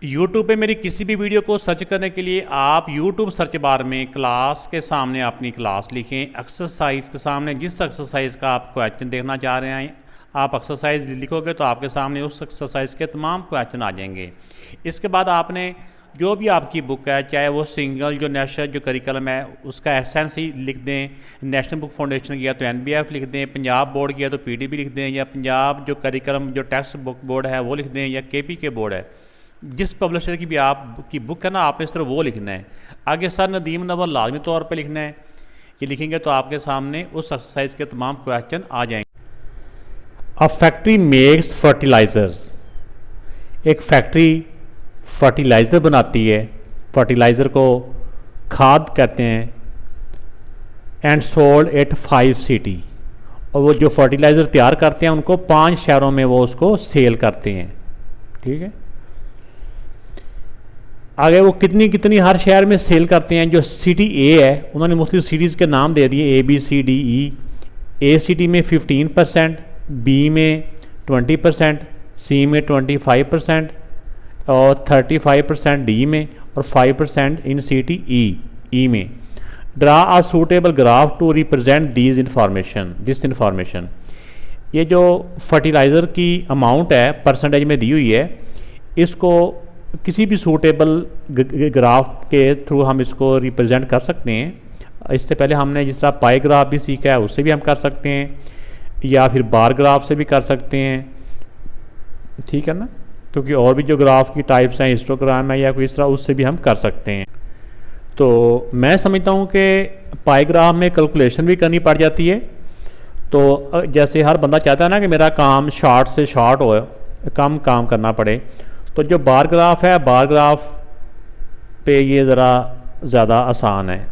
YouTube पे मेरी किसी भी वीडियो को सर्च करने के लिए आप YouTube सर्च बार में क्लास के सामने अपनी क्लास लिखें, एक्सरसाइज के सामने जिस एक्सरसाइज का आप क्वेश्चन देखना चाह रहे हैं आप एक्सरसाइज लिखोगे तो आपके सामने उस एक्सरसाइज के तमाम क्वेश्चन आ जाएंगे। इसके बाद आपने जो भी आपकी बुक है, चाहे वो सिंगल जो नेशनल जो करिकुलम है उसका एसेंस ही लिख दें, नेशनल बुक फाउंडेशन किया तो NBF लिख दें, पंजाब बोर्ड किया तो PDB लिख दें, या पंजाब जो करिकुलम जो टेक्स्ट बुक बोर्ड है वो लिख दें, या KPK बोर्ड है, जिस पब्लिशर की भी आपकी बुक है ना आपने इस तरह वो लिखना है। आगे सर नदीम नवल लाजमी तौर पे लिखना है। ये लिखेंगे तो आपके सामने उस एक्सरसाइज के तमाम क्वेश्चन आ जाएंगे। अ फैक्ट्री मेक्स फर्टिलाइजर्स, एक फैक्ट्री फर्टिलाइज़र बनाती है, फर्टिलाइज़र को खाद कहते हैं, एंड सोल्ड एट 5 सिटी, और वो जो फर्टिलाइज़र तैयार करते हैं उनको 5 शहरों में वो उसको सेल करते हैं। ठीक है, आगे वो कितनी कितनी हर शहर में सेल करते हैं। जो सिटी ए है उन्होंने मुख्तलिफ सिटीज़ के नाम दे दिए ABCDE। ए सिटी में 15%, B में 20%, C में 25% और 35% D में और 5% इन सिटी E में। Draw a suitable graph to represent this information. ये जो फर्टिलाइज़र की अमाउंट है परसेंटेज में दी हुई है, इसको किसी भी सूटेबल ग्राफ के थ्रू हम इसको रिप्रेजेंट कर सकते हैं। इससे पहले हमने जिस तरह पाई ग्राफ भी सीखा है उससे भी हम कर सकते हैं, या फिर बार ग्राफ से भी कर सकते हैं। ठीक है ना, क्योंकि और भी जो ग्राफ की टाइप्स हैं, हिस्टोग्राम है या कोई इस तरह, उससे भी हम कर सकते हैं। तो मैं समझता हूँ कि पाई ग्राफ में कैलकुलेशन भी करनी पड़ जाती है। तो जैसे हर बंदा चाहता है ना कि मेरा काम शॉर्ट से शॉर्ट हो, कम काम करना पड़े, तो जो बार ग्राफ है, बार ग्राफ पे ये ज़रा ज़्यादा आसान है।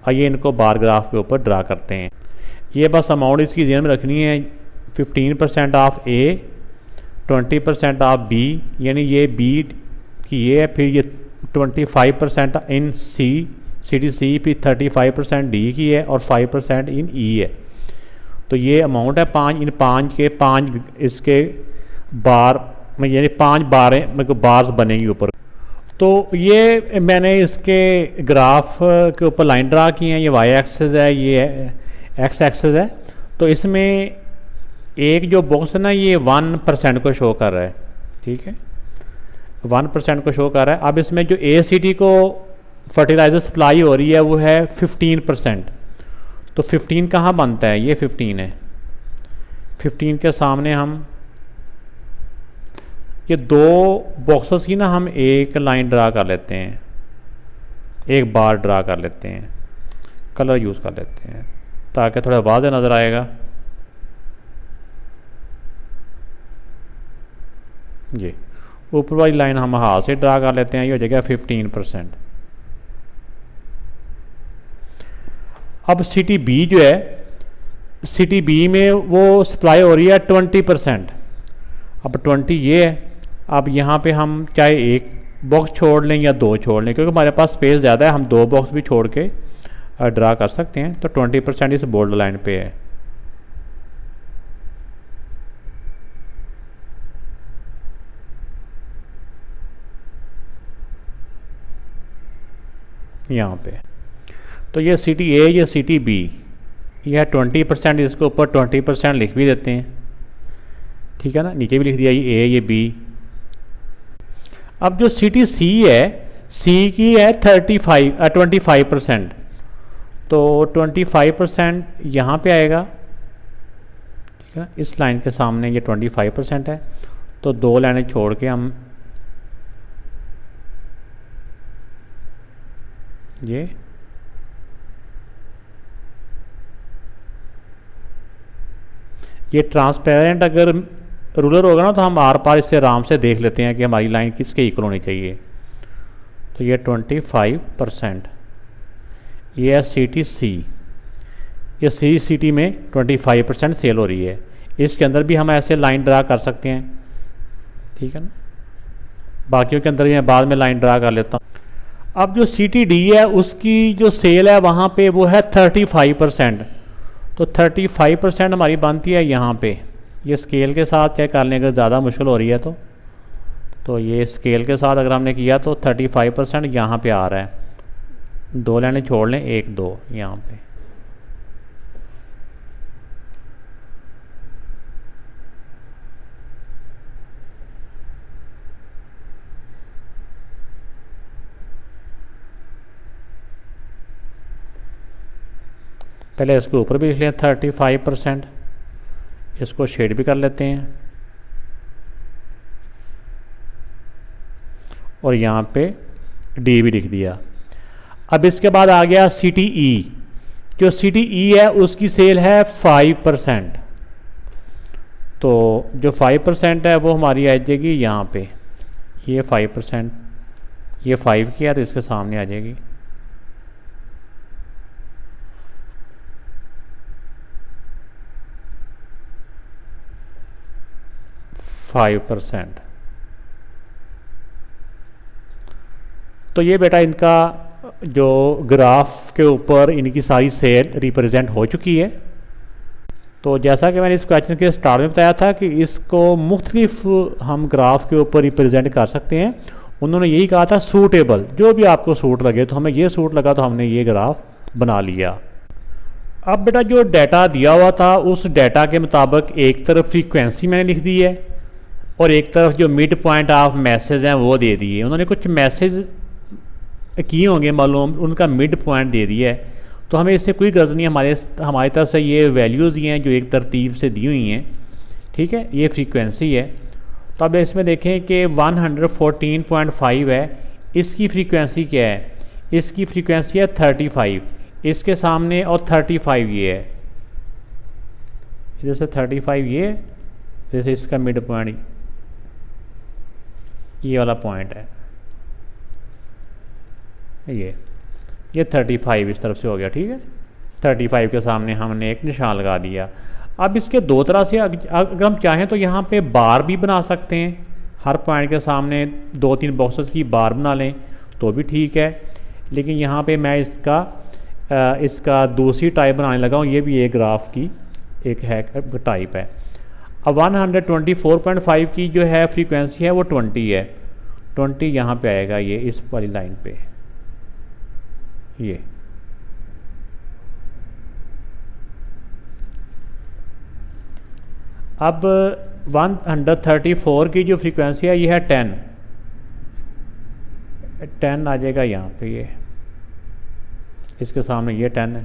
आइए इनको बार ग्राफ के ऊपर ड्रा करते हैं। ये बस अमाउंट इसकी जेब में रखनी है। 15% ऑफ A, 20% ऑफ B, यानी ये B की ये है, फिर ये 25% इन सिटी C, फिर 35% D की है और 5% इन E है। तो ये अमाउंट है 5, इन 5 के 5 इसके बार में, यानी 5 बारें मेरे को बार्स बनेगी ऊपर। तो ये मैंने इसके ग्राफ के ऊपर लाइन ड्रा की हैं। ये Y एक्सेस है, ये X एक्सेस है। तो इसमें एक जो बॉक्स है ना ये 1% को शो कर रहा है। ठीक है, 1% को शो कर रहा है। अब इसमें जो ACT को फर्टिलाइज़र सप्लाई हो रही है वो है 15%। तो 15 कहाँ बनता है, ये 15 है। 15 के सामने हम ये 2 बॉक्सेस की ना हम एक लाइन ड्रा कर लेते हैं, एक बार ड्रा कर लेते हैं, कलर यूज़ कर लेते हैं ताकि थोड़ा वाज़ेह नज़र आएगा। जी, ऊपर वाली लाइन हम हाथ से ड्रा कर लेते हैं, ये हो जाएगा 15%। अब सिटी B जो है, सिटी B में वो सप्लाई हो रही है 20%। अब 20 ये है। अब यहाँ पे हम चाहे एक बॉक्स छोड़ लें या 2 छोड़ लें, क्योंकि हमारे पास स्पेस ज़्यादा है, हम 2 बॉक्स भी छोड़ के ड्रा कर सकते हैं। तो 20% इस बोल्ड लाइन पे है। यहाँ पे तो ये सिटी A, ये सिटी B, यह 20%, इसके ऊपर 20% लिख भी देते हैं। ठीक है ना, नीचे भी लिख दिया ये A, ये B। अब जो सिटी C है, C की है 25%। तो 25% यहाँ पे आएगा। ठीक है ना, इस लाइन के सामने ये 25% है। तो 2 लाइनें छोड़ के हम ये ट्रांसपेरेंट अगर रूलर होगा ना तो हम आर पार इससे आराम से देख लेते हैं कि हमारी लाइन किसके इक्वल होनी चाहिए। तो ये 25%, ये है सिटी C, ये C सिटी में 25% सेल हो रही है। इसके अंदर भी हम ऐसे लाइन ड्रा कर सकते हैं। ठीक है ना, बाकियों के अंदर मैं बाद में लाइन ड्रा कर लेता हूँ। अब जो सिटी D है उसकी जो सेल है वहाँ पे वो है 35%। तो 35% हमारी बनती है यहाँ पे। ये स्केल के साथ चेक करने का ज़्यादा मुश्किल हो रही है तो तो ये स्केल के साथ अगर हमने किया तो 35% यहाँ पे आ रहा है, 2 लाइनें छोड़ लें, 1 2 यहाँ पे। पहले इसको ऊपर भी लिख लें 35%, इसको शेड भी कर लेते हैं और यहाँ पे डी भी लिख दिया। अब इसके बाद आ गया CTE। जो CTE है उसकी सेल है 5%, तो जो 5% है वो हमारी आ जाएगी यहाँ पे, ये 5%, ये 5 की है तो इसके सामने आ जाएगी। %। तो ये बेटा इनका जो ग्राफ के ऊपर इनकी सारी सेल रिप्रेजेंट हो चुकी है। तो जैसा कि मैंने इस क्वेश्चन के स्टार्ट में बताया था कि इसको मुख्तलिफ हम ग्राफ के ऊपर रिप्रेजेंट कर सकते हैं। उन्होंने यही कहा था सूटेबल, जो भी आपको सूट लगे, तो हमें ये सूट लगा तो हमने ये ग्राफ बना लिया। अब बेटा जो डाटा दिया हुआ था उस डाटा के मुताबिक एक तरफ फ्रीक्वेंसी मैंने लिख दी है और एक तरफ जो मिड पॉइंट ऑफ मैसेज हैं वो दे दिए। उन्होंने कुछ मैसेज किए होंगे मालूम, उनका मिड पॉइंट दे दिया है, तो हमें इससे कोई गर्ज नहीं, हमारी तरफ से ये वैल्यूज़ ही हैं जो एक तरतीब से दी हुई हैं, ठीक है। ये फ्रीक्वेंसी है। तो अब इसमें देखें कि 114.5 है, इसकी फ्रीक्वेंसी क्या है, इसकी फ्रीक्वेंसी है 35, इसके सामने और 35 ये है, इधर से 35 ये, जैसे इसका मिड पॉइंट ये वाला पॉइंट है, ये 35 इस तरफ से हो गया, ठीक है। 35 के सामने हमने एक निशान लगा दिया। अब इसके दो तरह से अगर हम चाहें तो यहाँ पे बार भी बना सकते हैं, हर पॉइंट के सामने 2-3 बॉक्सेस की बार बना लें तो भी ठीक है। लेकिन यहाँ पे मैं इसका दूसरी टाइप बनाने लगा हूँ, ये भी एक ग्राफ की एक है टाइप है। अब 124.5 की जो है फ्रीक्वेंसी है वो 20 है, 20 यहाँ पे आएगा, ये इस वाली लाइन पे, ये अब 134 की जो फ्रीक्वेंसी है ये है 10 आ जाएगा यहाँ पे, ये इसके सामने ये 10 है।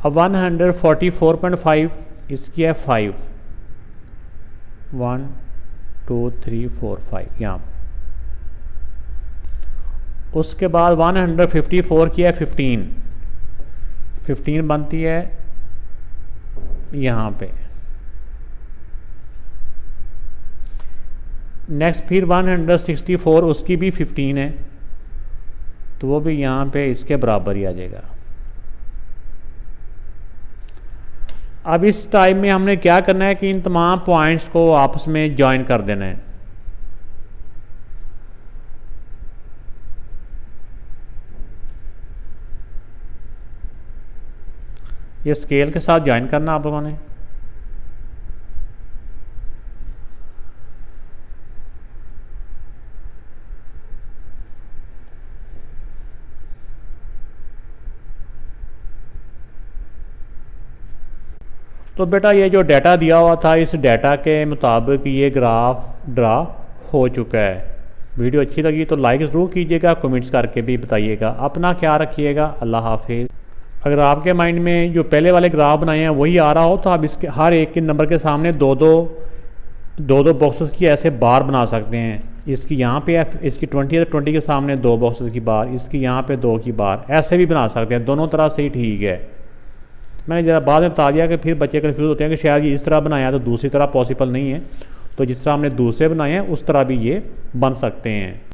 अब 144.5 इसकी है 5, 1 2 3 4 5 यहाँ। उसके बाद 154 की है 15 बनती है यहाँ पे। नेक्स्ट फिर 164 उसकी भी 15 है, तो वो भी यहाँ पे इसके बराबर ही आ जाएगा। अब इस टाइम में हमने क्या करना है कि इन तमाम पॉइंट्स को आपस में ज्वाइन कर देना है। ये स्केल के साथ ज्वाइन करना आप लोगों ने। तो बेटा ये जो डाटा दिया हुआ था इस डाटा के मुताबिक ये ग्राफ ड्रा हो चुका है। वीडियो अच्छी लगी तो लाइक ज़रूर कीजिएगा, कमेंट्स करके भी बताइएगा। अपना ख्याल रखिएगा, अल्लाह हाफिज़। अगर आपके माइंड में जो पहले वाले ग्राफ बनाए हैं वही आ रहा हो तो आप इसके हर एक के नंबर के सामने दो दो बॉक्सेस की ऐसे बार बना सकते हैं। इसकी यहाँ पे है, इसकी 20 है तो 20 के सामने 2 बॉक्सेस की बार, इसकी यहाँ पे 2 की बार, ऐसे भी बना सकते हैं। दोनों तरह से ही ठीक है। मैंने ज़रा बाद में बता दिया कि फिर बच्चे कन्फ्यूज़ होते हैं कि शायद ये इस तरह बनाया तो दूसरी तरह पॉसिबल नहीं है। तो जिस तरह हमने दूसरे बनाए हैं उस तरह भी ये बन सकते हैं।